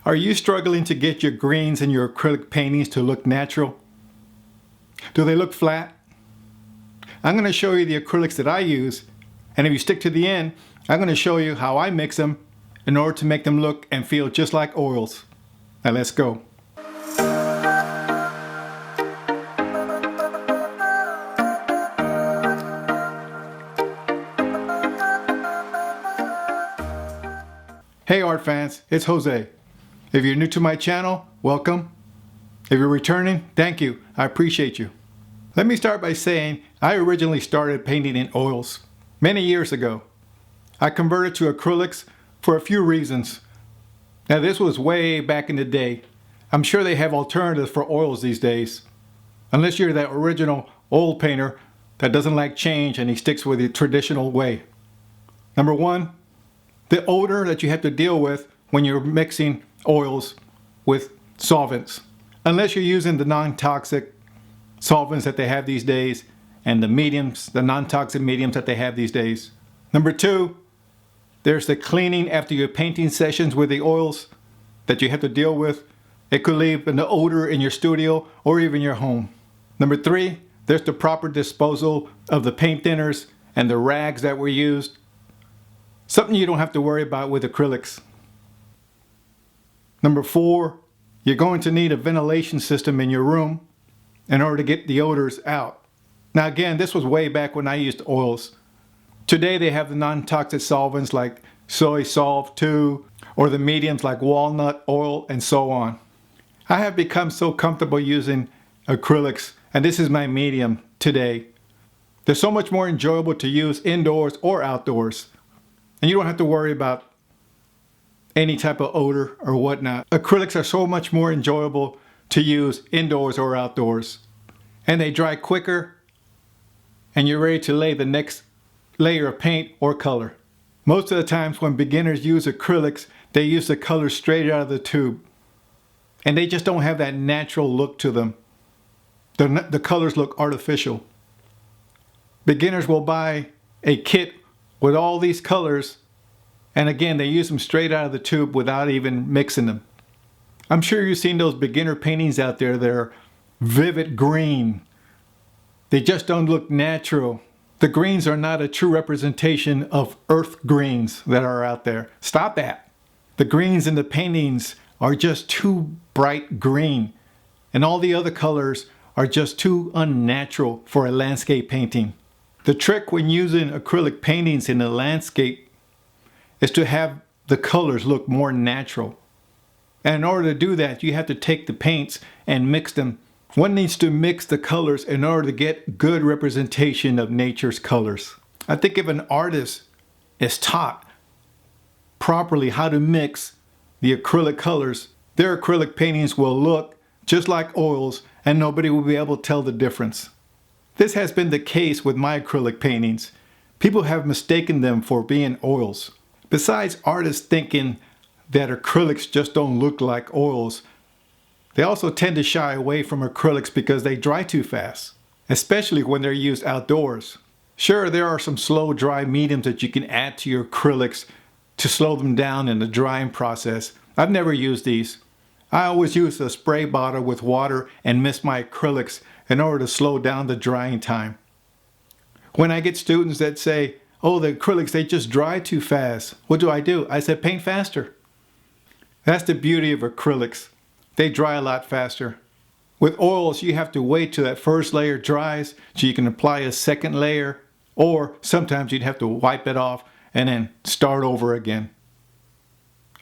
Are you struggling to get your greens in your acrylic paintings to look natural? Do they look flat? I'm going to show you the acrylics that I use, and if you stick to the end, I'm going to show you how I mix them in order to make them look and feel just like oils. Now let's go. Hey art fans, it's Jose. If you're new to my channel, welcome. If you're returning, thank you. I appreciate you. Let me start by saying I originally started painting in oils many years ago. I converted to acrylics for a few reasons. Now this was way back in the day. I'm sure they have alternatives for oils these days. Unless you're that original oil painter that doesn't like change and he sticks with the traditional way. Number one, the odor that you have to deal with when you're mixing oils with solvents. Unless you're using the non-toxic solvents that they have these days and the mediums, the non-toxic mediums that they have these days. Number two, there's the cleaning after your painting sessions with the oils that you have to deal with. It could leave an odor in your studio or even your home. Number three, there's the proper disposal of the paint thinners and the rags that were used. Something you don't have to worry about with acrylics. Number four, you're going to need a ventilation system in your room in order to get the odors out. Now again, this was way back when I used oils. Today they have the non-toxic solvents like soy solve 2 or the mediums like walnut oil and so on. I have become so comfortable using acrylics, and this is my medium today. They're so much more enjoyable to use indoors or outdoors. And you don't have to worry about any type of odor or whatnot. Acrylics are so much more enjoyable to use indoors or outdoors. And they dry quicker, and you're ready to lay the next layer of paint or color. Most of the times when beginners use acrylics, they use the color straight out of the tube. And they just don't have that natural look to them. The colors look artificial. Beginners will buy a kit with all these colors, and again they use them straight out of the tube without even mixing them. I'm sure you've seen those beginner paintings out there that are vivid green. They just don't look natural. The greens are not a true representation of earth greens that are out there. Stop that. The greens in the paintings are just too bright green, and all the other colors are just too unnatural for a landscape painting. The trick when using acrylic paintings in a landscape is to have the colors look more natural. And in order to do that, you have to take the paints and mix them. One needs to mix the colors in order to get good representation of nature's colors. I think if an artist is taught properly how to mix the acrylic colors, their acrylic paintings will look just like oils and nobody will be able to tell the difference. This has been the case with my acrylic paintings. People have mistaken them for being oils. Besides artists thinking that acrylics just don't look like oils, they also tend to shy away from acrylics because they dry too fast, especially when they're used outdoors. Sure, there are some slow dry mediums that you can add to your acrylics to slow them down in the drying process. I've never used these. I always use a spray bottle with water and mist my acrylics in order to slow down the drying time. When I get students that say, oh, the acrylics, they just dry too fast, what do? I said, paint faster. That's the beauty of acrylics. They dry a lot faster. With oils, you have to wait till that first layer dries so you can apply a second layer, or sometimes you'd have to wipe it off and then start over again.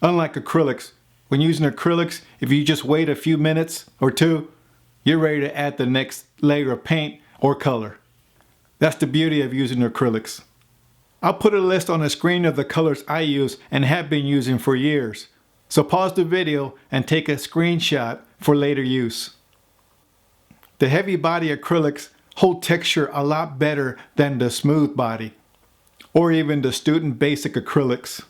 Unlike acrylics, when using acrylics, if you just wait a few minutes or two, you're ready to add the next layer of paint or color. That's the beauty of using acrylics. I'll put a list on the screen of the colors I use and have been using for years. So pause the video and take a screenshot for later use. The heavy body acrylics hold texture a lot better than the smooth body, or even the student basic acrylics.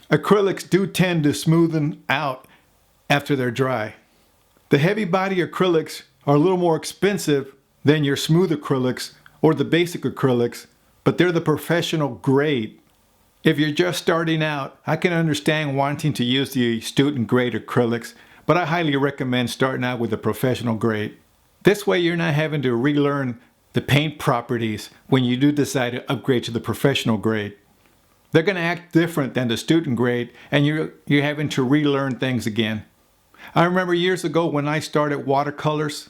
Acrylics do tend to smoothen out after they're dry. The heavy body acrylics are a little more expensive than your smooth acrylics or the basic acrylics, but they're the professional grade. If you're just starting out, I can understand wanting to use the student grade acrylics, but I highly recommend starting out with the professional grade. This way you're not having to relearn the paint properties when you do decide to upgrade to the professional grade. They're going to act different than the student grade, and you're having to relearn things again. I remember years ago when I started watercolors,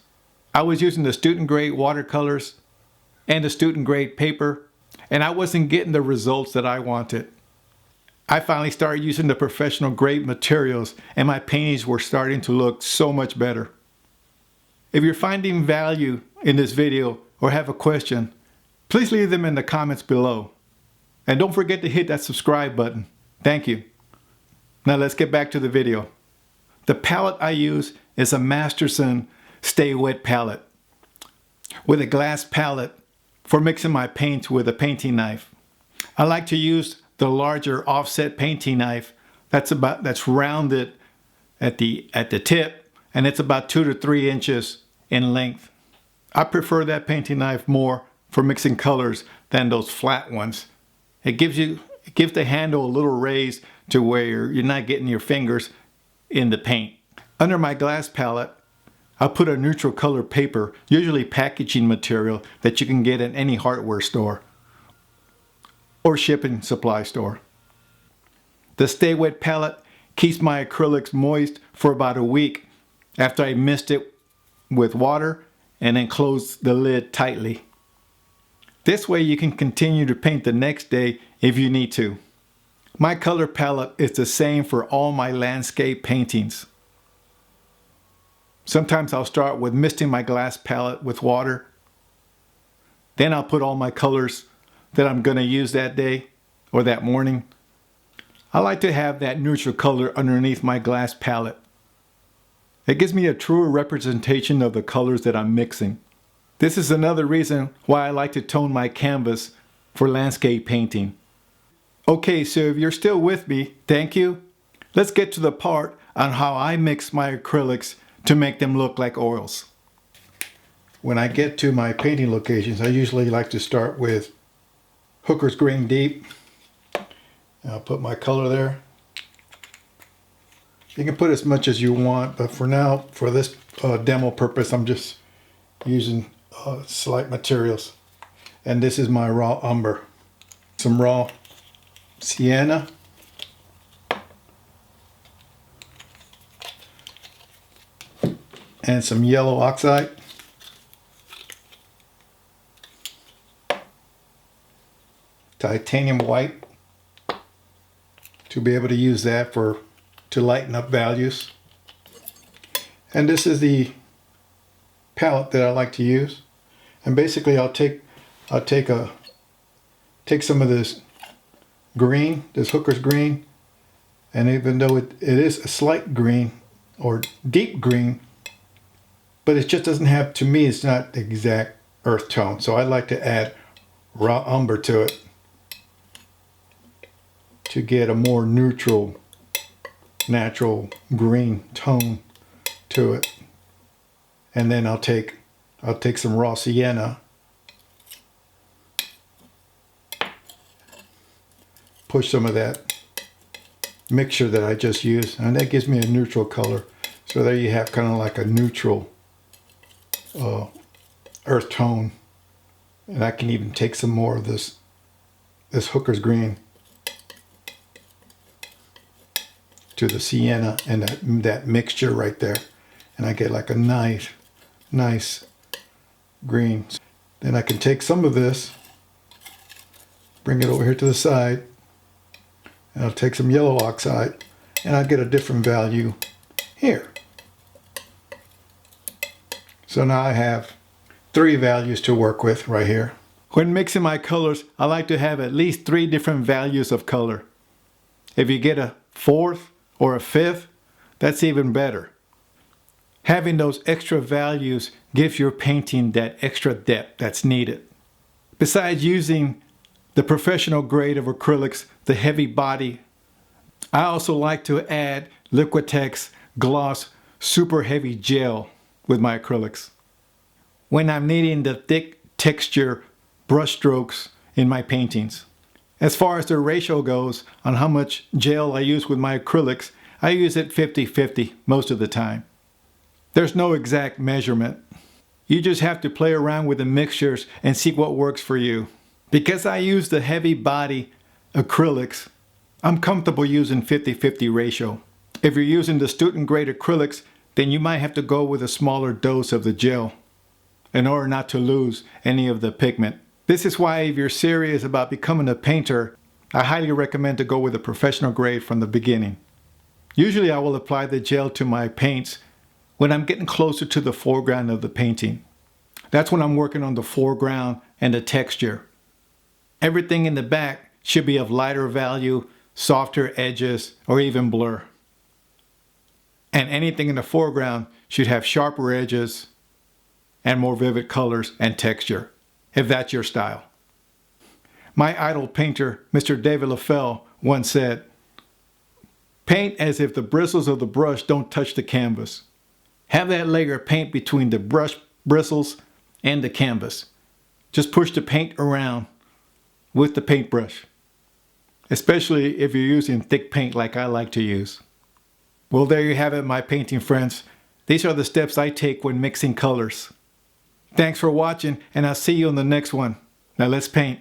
I was using the student grade watercolors and the student grade paper, and I wasn't getting the results that I wanted. I finally started using the professional grade materials, and my paintings were starting to look so much better. If you're finding value in this video or have a question, please leave them in the comments below. And don't forget to hit that subscribe button. Thank you. Now let's get back to the video. The palette I use is a Masterson Stay Wet palette with a glass palette for mixing my paints with a painting knife. I like to use the larger offset painting knife that's rounded at the tip, and it's about 2 to 3 inches in length. I prefer that painting knife more for mixing colors than those flat ones. It gives the handle a little raise to where you're not getting your fingers in the paint. Under my glass palette, I put a neutral color paper, usually packaging material that you can get in any hardware store or shipping supply store. The Stay Wet palette keeps my acrylics moist for about a week after I mist it with water and then close the lid tightly. This way you can continue to paint the next day if you need to. My color palette is the same for all my landscape paintings. Sometimes I'll start with misting my glass palette with water. Then I'll put all my colors that I'm going to use that day or that morning. I like to have that neutral color underneath my glass palette. It gives me a truer representation of the colors that I'm mixing. This is another reason why I like to tone my canvas for landscape painting. Okay, so if you're still with me, thank you. Let's get to the part on how I mix my acrylics to make them look like oils. When I get to my painting locations, I usually like to start with Hooker's Green Deep. I'll put my color there. You can put as much as you want, but for now, for this demo purpose, I'm just using slight materials. And this is my raw umber. Some raw sienna. And some yellow oxide. Titanium white. To be able to use that to lighten up values. And this is the palette that I like to use. And basically I'll take some of this green, this Hooker's green, and even though it is a slight green or deep green, but it just doesn't have, to me, it's not the exact earth tone. So I like to add raw umber to it to get a more neutral, natural green tone to it. And then I'll take some raw sienna, push some of that mixture that I just used, and that gives me a neutral color. So there you have kind of like a neutral earth tone. And I can even take some more of this Hooker's green to the sienna and that mixture right there, and I get like a nice green. Then I can take some of this, bring it over here to the side, and I'll take some yellow oxide, and I'll get a different value here. So now I have 3 values to work with right here. When mixing my colors, I like to have at least 3 different values of color. If you get a 4th or a 5th, that's even better. Having those extra values gives your painting that extra depth that's needed. Besides using the professional grade of acrylics, the heavy body, I also like to add Liquitex Gloss Super Heavy Gel with my acrylics when I'm needing the thick texture brush strokes in my paintings. As far as the ratio goes on how much gel I use with my acrylics, I use it 50-50 most of the time. There's no exact measurement. You just have to play around with the mixtures and see what works for you. Because I use the heavy body acrylics, I'm comfortable using 50-50 ratio. If you're using the student grade acrylics, then you might have to go with a smaller dose of the gel in order not to lose any of the pigment. This is why if you're serious about becoming a painter, I highly recommend to go with a professional grade from the beginning. Usually I will apply the gel to my paints when I'm getting closer to the foreground of the painting. That's when I'm working on the foreground and the texture. Everything in the back should be of lighter value, softer edges, or even blur. And anything in the foreground should have sharper edges and more vivid colors and texture, if that's your style. My idol painter, Mr. David Lafell, once said, "Paint as if the bristles of the brush don't touch the canvas. Have that layer of paint between the brush bristles and the canvas. Just push the paint around with the paintbrush, especially if you're using thick paint like I like to use." Well, there you have it, my painting friends. These are the steps I take when mixing colors. Thanks for watching, and I'll see you on the next one. Now let's paint.